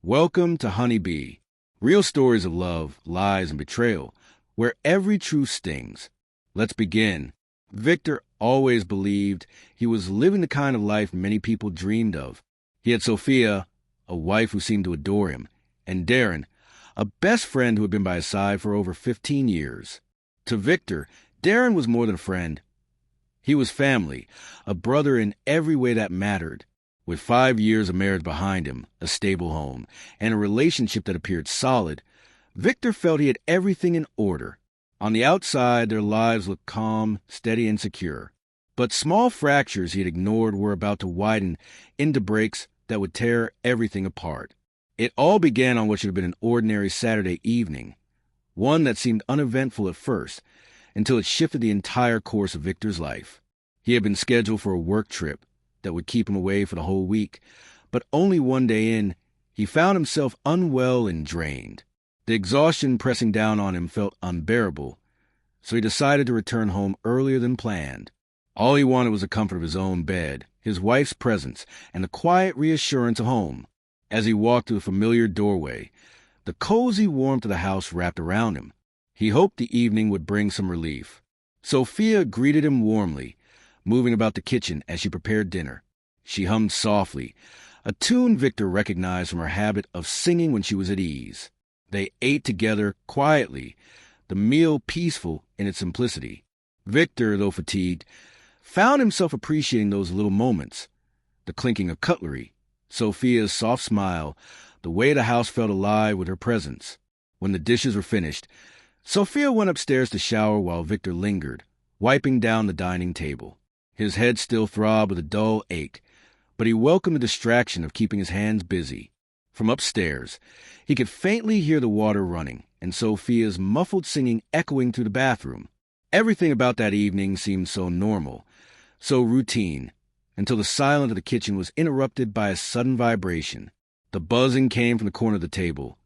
Welcome to Honeybee, real stories of love, lies, and betrayal, where every truth stings. Let's begin. Victor always believed he was living the kind of life many people dreamed of. He had Sophia, a wife who seemed to adore him, and Darren, a best friend who had been by his side for over 15 years. To Victor, Darren was more than a friend. He was family, a brother in every way that mattered. With 5 years of marriage behind him, a stable home, and a relationship that appeared solid, Victor felt he had everything in order. On the outside, their lives looked calm, steady, and secure. But small fractures he had ignored were about to widen into breaks that would tear everything apart. It all began on what should have been an ordinary Saturday evening, one that seemed uneventful at first, until it shifted the entire course of Victor's life. He had been scheduled for a work trip that would keep him away for the whole week, but only one day in, he found himself unwell and drained. The exhaustion pressing down on him felt unbearable, so he decided to return home earlier than planned. All he wanted was the comfort of his own bed, his wife's presence, and the quiet reassurance of home. As he walked through the familiar doorway, the cozy warmth of the house wrapped around him. He hoped the evening would bring some relief. Sophia greeted him warmly, moving about the kitchen as she prepared dinner. She hummed softly, a tune Victor recognized from her habit of singing when she was at ease. They ate together quietly, the meal peaceful in its simplicity. Victor, though fatigued, found himself appreciating those little moments, the clinking of cutlery, Sophia's soft smile, the way the house felt alive with her presence. When the dishes were finished, Sophia went upstairs to shower while Victor lingered, wiping down the dining table. His head still throbbed with a dull ache, but he welcomed the distraction of keeping his hands busy. From upstairs, he could faintly hear the water running and Sophia's muffled singing echoing through the bathroom. Everything about that evening seemed so normal, so routine, until the silence of the kitchen was interrupted by a sudden vibration. The buzzing came from the corner of the table,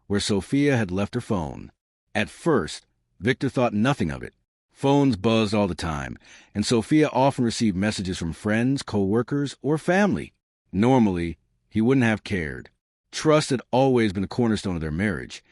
where Sophia had left her phone. At first, Victor thought nothing of it. Phones buzzed all the time, and Sophia often received messages from friends, co-workers, or family. Normally, he wouldn't have cared. Trust had always been the cornerstone of their marriage,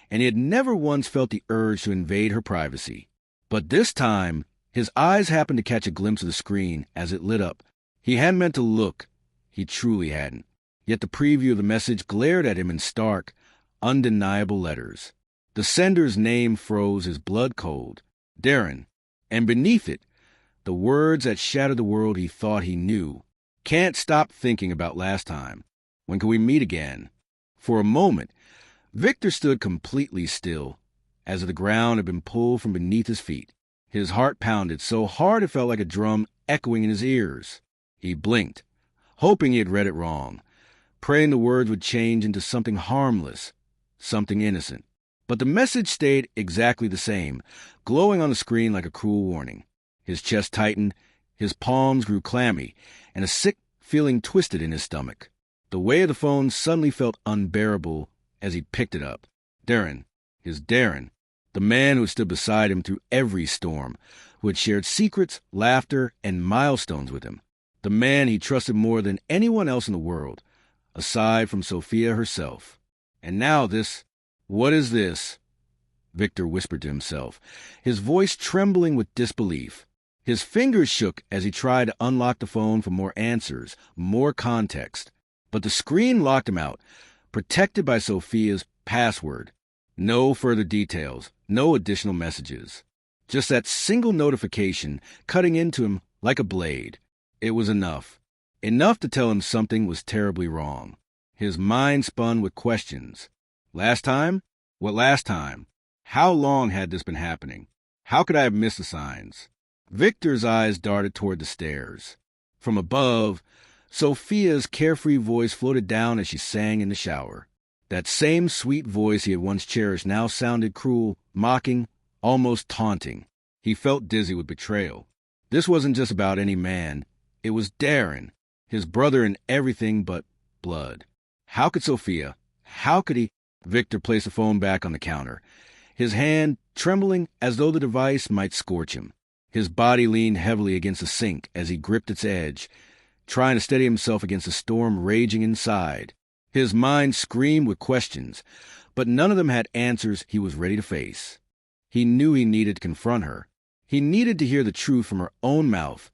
and he had never once felt the urge to invade her privacy. But this time, his eyes happened to catch a glimpse of the screen as it lit up. He hadn't meant to look. He truly hadn't. Yet the preview of the message glared at him in stark, undeniable letters. The sender's name froze his blood cold. Darren. And beneath it, the words that shattered the world he thought he knew. Can't stop thinking about last time. When can we meet again? For a moment, Victor stood completely still, as if the ground had been pulled from beneath his feet. His heart pounded so hard it felt like a drum echoing in his ears. He blinked, hoping he had read it wrong, praying the words would change into something harmless, something innocent. But the message stayed exactly the same, glowing on the screen like a cruel warning. His chest tightened, his palms grew clammy, and a sick feeling twisted in his stomach. The weight of the phone suddenly felt unbearable as he picked it up. Darren, his Darren, the man who stood beside him through every storm, who had shared secrets, laughter, and milestones with him. The man he trusted more than anyone else in the world, aside from Sophia herself. And now this... "What is this?" Victor whispered to himself, his voice trembling with disbelief. His fingers shook as he tried to unlock the phone for more answers, more context. But the screen locked him out, protected by Sophia's password. No further details, no additional messages. Just that single notification cutting into him like a blade. It was enough. Enough to tell him something was terribly wrong. His mind spun with questions. Last time? What last time? How long had this been happening? How could I have missed the signs? Victor's eyes darted toward the stairs. From above, Sophia's carefree voice floated down as she sang in the shower. That same sweet voice he had once cherished now sounded cruel, mocking, almost taunting. He felt dizzy with betrayal. This wasn't just about any man. It was Darren, his brother in everything but blood. How could Sophia? How could he? Victor placed the phone back on the counter, his hand trembling as though the device might scorch him. His body leaned heavily against the sink as he gripped its edge, trying to steady himself against the storm raging inside. His mind screamed with questions, but none of them had answers he was ready to face. He knew he needed to confront her. He needed to hear the truth from her own mouth,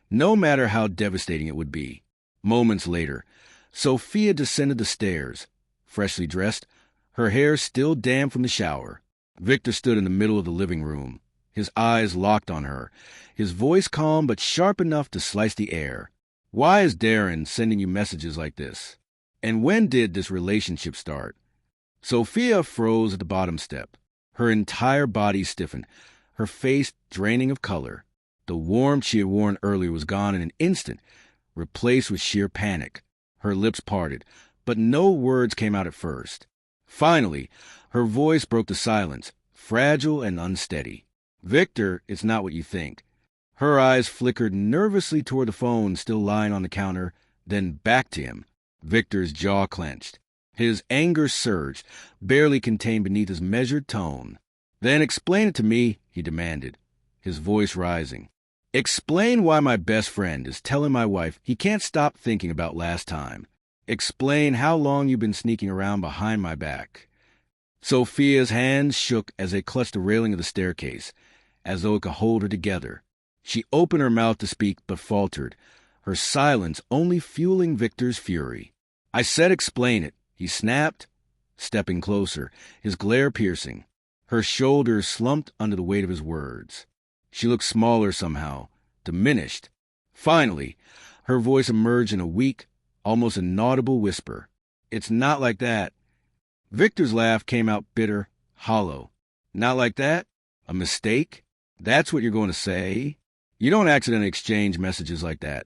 no matter how devastating it would be. Moments later, Sophia descended the stairs, freshly dressed, her hair still damp from the shower. Victor stood in the middle of the living room, his eyes locked on her, his voice calm but sharp enough to slice the air. "Why is Darren sending you messages like this? And when did this relationship start?" Sophia froze at the bottom step. Her entire body stiffened, her face draining of color. The warmth she had worn earlier was gone in an instant, replaced with sheer panic. Her lips parted, but no words came out at first. Finally, her voice broke the silence, fragile and unsteady. "Victor, it's not what you think." Her eyes flickered nervously toward the phone still lying on the counter, then back to him. Victor's jaw clenched. His anger surged, barely contained beneath his measured tone. "Then explain it to me," he demanded, his voice rising. "Explain why my best friend is telling my wife he can't stop thinking about last time. Explain how long you've been sneaking around behind my back." Sophia's hands shook as they clutched the railing of the staircase, as though it could hold her together. She opened her mouth to speak, but faltered, her silence only fueling Victor's fury. "I said explain it," he snapped, stepping closer, his glare piercing. Her shoulders slumped under the weight of his words. She looked smaller somehow, diminished. Finally, her voice emerged in a weak, almost inaudible whisper. "It's not like that." Victor's laugh came out bitter, hollow. "Not like that? A mistake? That's what you're going to say? You don't accidentally exchange messages like that."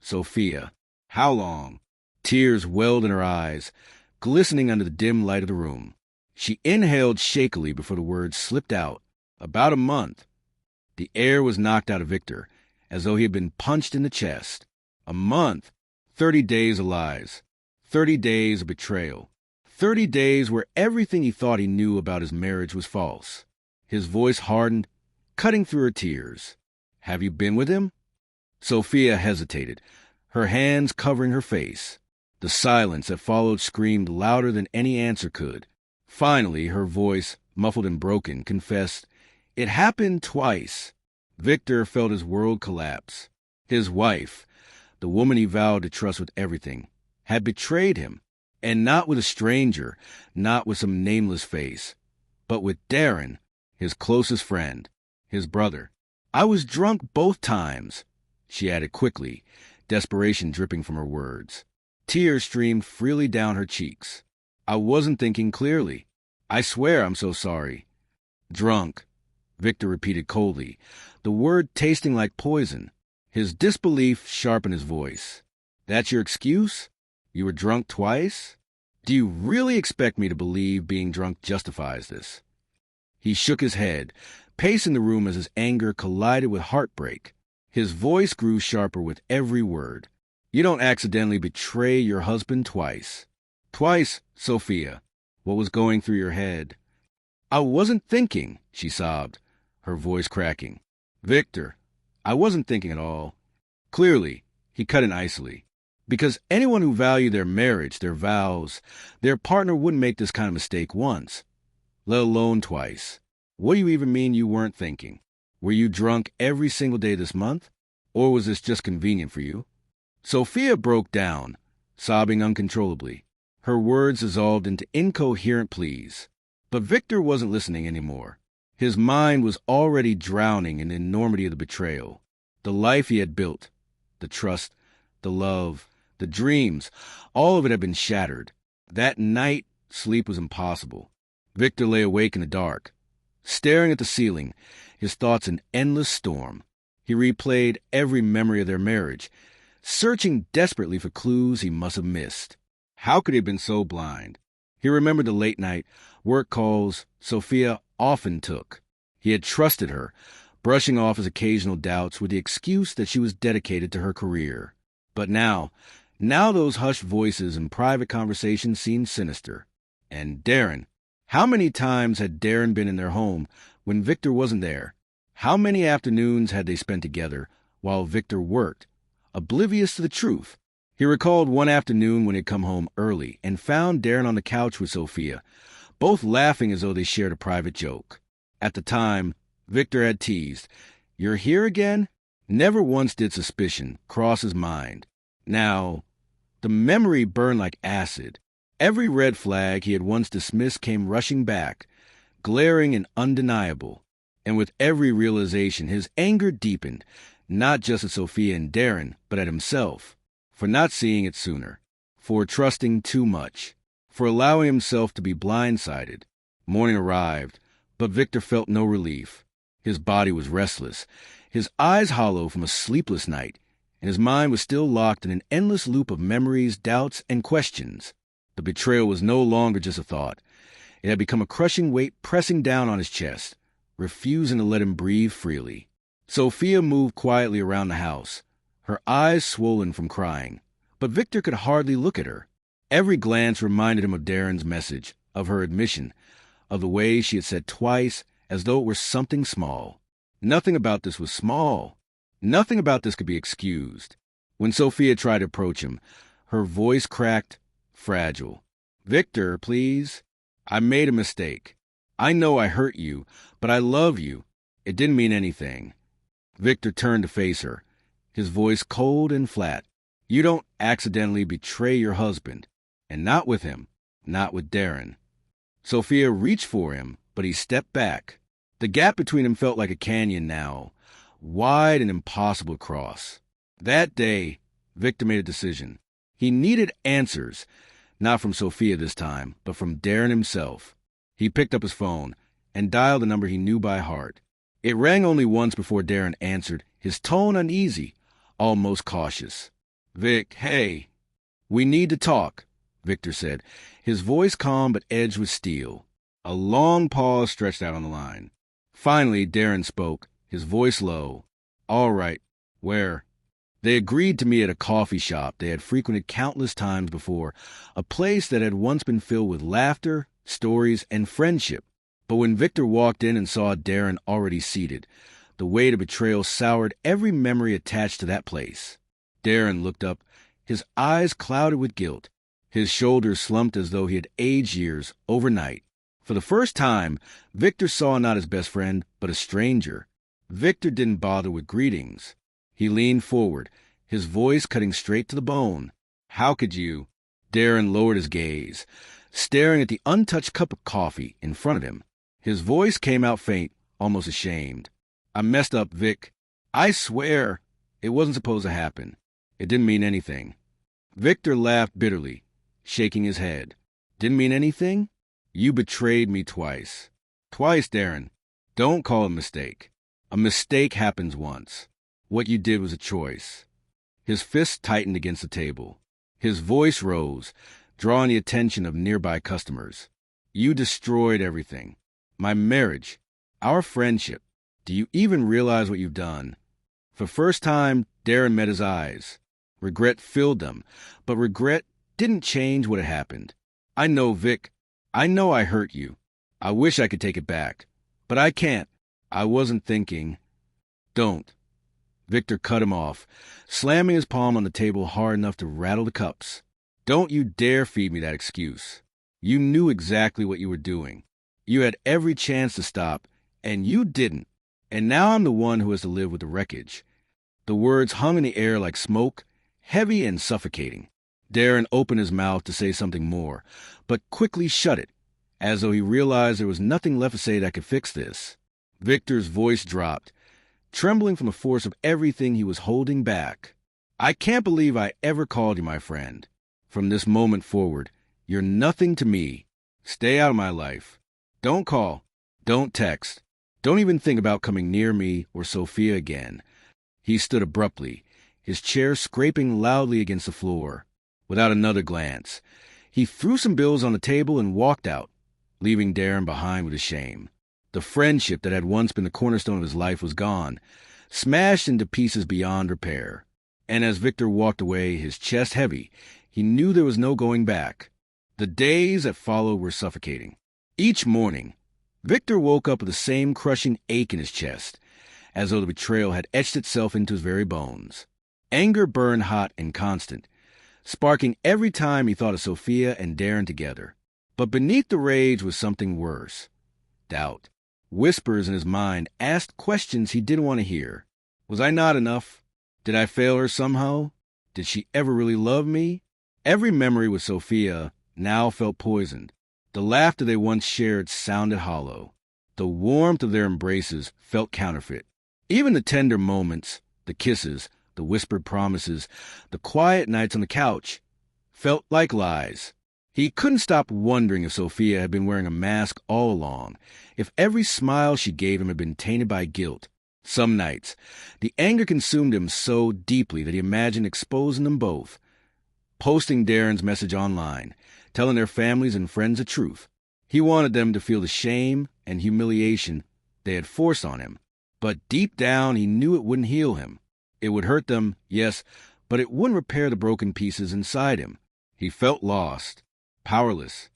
"Sophia, how long?" Tears welled in her eyes, glistening under the dim light of the room. She inhaled shakily before the words slipped out. "About a month." The air was knocked out of Victor, as though he had been punched in the chest. A month. 30 days of lies. 30 days of betrayal. 30 days where everything he thought he knew about his marriage was false. His voice hardened, cutting through her tears. "Have you been with him?" Sophia hesitated, her hands covering her face. The silence that followed screamed louder than any answer could. Finally, her voice, muffled and broken, confessed, "It happened twice." Victor felt his world collapse. His wife, the woman he vowed to trust with everything, had betrayed him, and not with a stranger, not with some nameless face, but with Darren, his closest friend, his brother. "I was drunk both times," she added quickly, desperation dripping from her words. Tears streamed freely down her cheeks. "I wasn't thinking clearly. I swear I'm so sorry." "Drunk," Victor repeated coldly, the word tasting like poison. His disbelief sharpened his voice. "That's your excuse? You were drunk twice? Do you really expect me to believe being drunk justifies this?" He shook his head, pacing the room as his anger collided with heartbreak. His voice grew sharper with every word. "You don't accidentally betray your husband twice." "Twice, Sophia." What was going through your head? "I wasn't thinking," she sobbed, her voice cracking. "Victor, I wasn't thinking at all." Clearly, he cut in icily. Because anyone who valued their marriage, their vows, their partner wouldn't make this kind of mistake once, let alone twice. "What do you even mean you weren't thinking? Were you drunk every single day this month? Or was this just convenient for you?" Sophia broke down, sobbing uncontrollably. Her words dissolved into incoherent pleas. But Victor wasn't listening anymore. His mind was already drowning in the enormity of the betrayal. The life he had built, the trust, the love, the dreams, all of it had been shattered. That night, sleep was impossible. Victor lay awake in the dark, staring at the ceiling, his thoughts an endless storm. He replayed every memory of their marriage, searching desperately for clues he must have missed. How could he have been so blind? He remembered the late-night work calls Sophia often took. He had trusted her, brushing off his occasional doubts with the excuse that she was dedicated to her career. But now those hushed voices and private conversations seemed sinister. And Darren. How many times had Darren been in their home when Victor wasn't there? How many afternoons had they spent together while Victor worked, oblivious to the truth? He recalled one afternoon when he'd come home early and found Darren on the couch with Sophia, both laughing as though they shared a private joke. At the time, Victor had teased, "You're here again?" Never once did suspicion cross his mind. Now, the memory burned like acid. Every red flag he had once dismissed came rushing back, glaring and undeniable. And with every realization, his anger deepened, not just at Sophia and Darren, but at himself, for not seeing it sooner, for trusting too much, for allowing himself to be blindsided. Morning arrived, but Victor felt no relief. His body was restless, his eyes hollow from a sleepless night, and his mind was still locked in an endless loop of memories, doubts, and questions. The betrayal was no longer just a thought. It had become a crushing weight pressing down on his chest, refusing to let him breathe freely. Sophia moved quietly around the house, her eyes swollen from crying, but Victor could hardly look at her. Every glance reminded him of Darren's message, of her admission, of the way she had said twice, as though it were something small. Nothing about this was small. Nothing about this could be excused. When Sophia tried to approach him, her voice cracked, fragile. "Victor, please. I made a mistake. I know I hurt you, but I love you. It didn't mean anything." Victor turned to face her, his voice cold and flat. "You don't accidentally betray your husband. And not with him. Not with Darren." Sophia reached for him, but he stepped back. The gap between them felt like a canyon now, wide and impossible to cross. That day, Victor made a decision. He needed answers, not from Sophia this time, but from Darren himself. He picked up his phone and dialed a number he knew by heart. It rang only once before Darren answered, his tone uneasy, almost cautious. "Vic, hey." "We need to talk," Victor said, his voice calm but edged with steel. A long pause stretched out on the line. Finally, Darren spoke, his voice low. "All right. Where?" They agreed to meet at a coffee shop they had frequented countless times before, a place that had once been filled with laughter, stories, and friendship. But when Victor walked in and saw Darren already seated, the weight of betrayal soured every memory attached to that place. Darren looked up, his eyes clouded with guilt, his shoulders slumped as though he had aged years overnight. For the first time, Victor saw not his best friend, but a stranger. Victor didn't bother with greetings. He leaned forward, his voice cutting straight to the bone. "How could you?" Darren lowered his gaze, staring at the untouched cup of coffee in front of him. His voice came out faint, almost ashamed. "I messed up, Vic. I swear it wasn't supposed to happen. It didn't mean anything." Victor laughed bitterly, shaking his head. "Didn't mean anything? You betrayed me twice." "Twice, Darren. Don't call it a mistake. A mistake happens once. What you did was a choice." His fist tightened against the table. His voice rose, drawing the attention of nearby customers. "You destroyed everything. My marriage. Our friendship. Do you even realize what you've done?" For the first time, Darren met his eyes. Regret filled them, but regret didn't change what had happened. "I know, Vic. I know I hurt you. I wish I could take it back. But I can't. I wasn't thinking." "Don't." Victor cut him off, slamming his palm on the table hard enough to rattle the cups. "Don't you dare feed me that excuse. You knew exactly what you were doing. You had every chance to stop, and you didn't. And now I'm the one who has to live with the wreckage." The words hung in the air like smoke, heavy and suffocating. Darren opened his mouth to say something more, but quickly shut it, as though he realized there was nothing left to say that could fix this. Victor's voice dropped, trembling from the force of everything he was holding back. "I can't believe I ever called you my friend. From this moment forward, you're nothing to me. Stay out of my life. Don't call. Don't text. Don't even think about coming near me or Sophia again." He stood abruptly, his chair scraping loudly against the floor. Without another glance, he threw some bills on the table and walked out, leaving Darren behind with his shame. The friendship that had once been the cornerstone of his life was gone, smashed into pieces beyond repair. And as Victor walked away, his chest heavy, he knew there was no going back. The days that followed were suffocating. Each morning, Victor woke up with the same crushing ache in his chest, as though the betrayal had etched itself into his very bones. Anger burned hot and constant, sparking every time he thought of Sophia and Darren together. But beneath the rage was something worse. Doubt. Whispers in his mind asked questions he didn't want to hear. Was I not enough? Did I fail her somehow? Did she ever really love me? Every memory with Sophia now felt poisoned. The laughter they once shared sounded hollow. The warmth of their embraces felt counterfeit. Even the tender moments, the kisses, the whispered promises, the quiet nights on the couch, felt like lies. He couldn't stop wondering if Sophia had been wearing a mask all along, if every smile she gave him had been tainted by guilt. Some nights, the anger consumed him so deeply that he imagined exposing them both, posting Darren's message online, telling their families and friends the truth. He wanted them to feel the shame and humiliation they had forced on him. But deep down, he knew it wouldn't heal him. It would hurt them, yes, but it wouldn't repair the broken pieces inside him. He felt lost, powerless.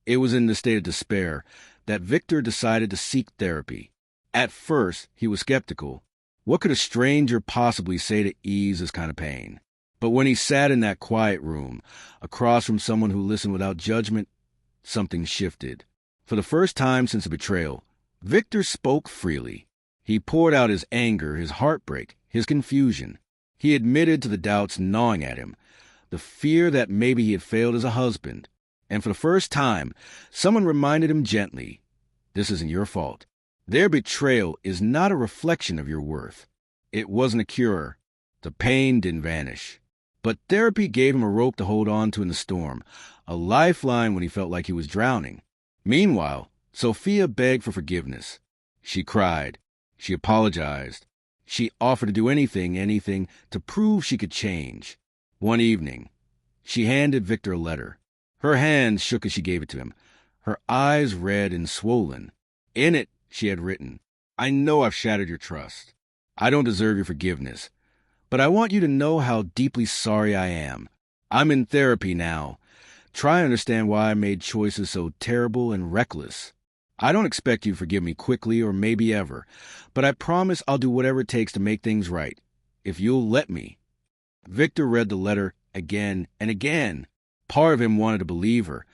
It was in the state of despair that Victor decided to seek therapy. At first, he was skeptical. What could a stranger possibly say to ease this kind of pain? But when he sat in that quiet room, across from someone who listened without judgment, something shifted. For the first time since the betrayal, Victor spoke freely. He poured out his anger, his heartbreak, his confusion. He admitted to the doubts gnawing at him, the fear that maybe he had failed as a husband. And for the first time, someone reminded him gently, "This isn't your fault. Their betrayal is not a reflection of your worth." It wasn't a cure. The pain didn't vanish. But therapy gave him a rope to hold on to in the storm, a lifeline when he felt like he was drowning. Meanwhile, Sophia begged for forgiveness. She cried. She apologized. She offered to do anything to prove she could change. One evening, she handed Victor a letter. Her hands shook as she gave it to him, her eyes red and swollen. In it, she had written, "I know I've shattered your trust. I don't deserve your forgiveness. But I want you to know how deeply sorry I am. I'm in therapy now. Try and understand why I made choices so terrible and reckless. I don't expect you to forgive me quickly or maybe ever, but I promise I'll do whatever it takes to make things right, if you'll let me." Victor read the letter again and again. Part of him wanted to believe her,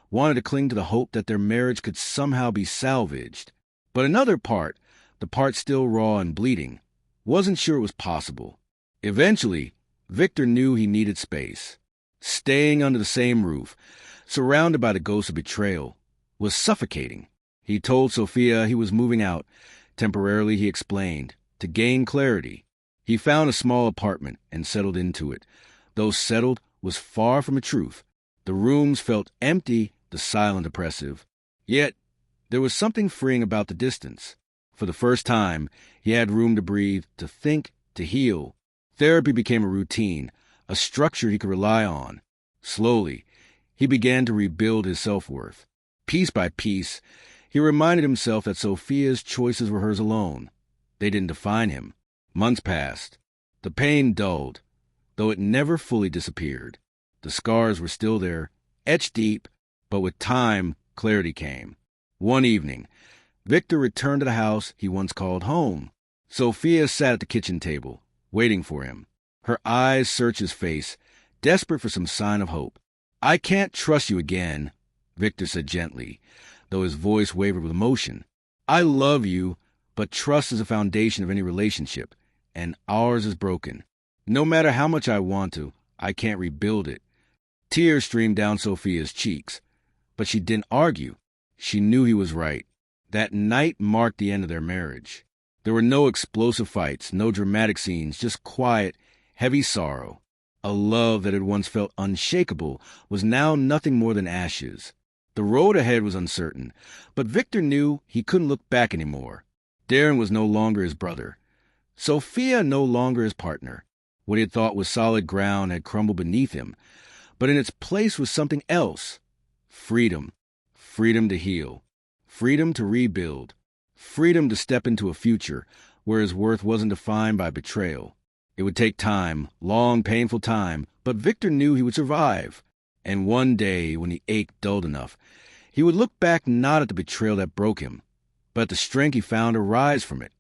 wanted to cling to the hope that their marriage could somehow be salvaged. But another part, the part still raw and bleeding, wasn't sure it was possible. Eventually, Victor knew he needed space. Staying under the same roof, surrounded by the ghosts of betrayal, was suffocating. He told Sophia he was moving out. Temporarily, he explained, to gain clarity. He found a small apartment and settled into it. Though settled was far from the truth. The rooms felt empty, the silence oppressive. Yet, there was something freeing about the distance. For the first time, he had room to breathe, to think, to heal. Therapy became a routine, a structure he could rely on. Slowly, he began to rebuild his self-worth. Piece by piece, he reminded himself that Sophia's choices were hers alone. They didn't define him. Months passed. The pain dulled, though it never fully disappeared. The scars were still there, etched deep, but with time, clarity came. One evening, Victor returned to the house he once called home. Sophia sat at the kitchen table, waiting for him. Her eyes searched his face, desperate for some sign of hope. "I can't trust you again," Victor said gently, though his voice wavered with emotion. "I love you, but trust is the foundation of any relationship, and ours is broken. No matter how much I want to, I can't rebuild it." Tears streamed down Sophia's cheeks, but she didn't argue. She knew he was right. That night marked the end of their marriage. There were no explosive fights, no dramatic scenes, just quiet, heavy sorrow. A love that had once felt unshakable was now nothing more than ashes. The road ahead was uncertain, but Victor knew he couldn't look back anymore. Darren was no longer his brother. Sophia no longer his partner. What he had thought was solid ground had crumbled beneath him, but in its place was something else. Freedom. Freedom to heal. Freedom to rebuild. Freedom to step into a future where his worth wasn't defined by betrayal. It would take time, long, painful time, but Victor knew he would survive. And one day, when the ache dulled enough, he would look back not at the betrayal that broke him, but at the strength he found to rise from it.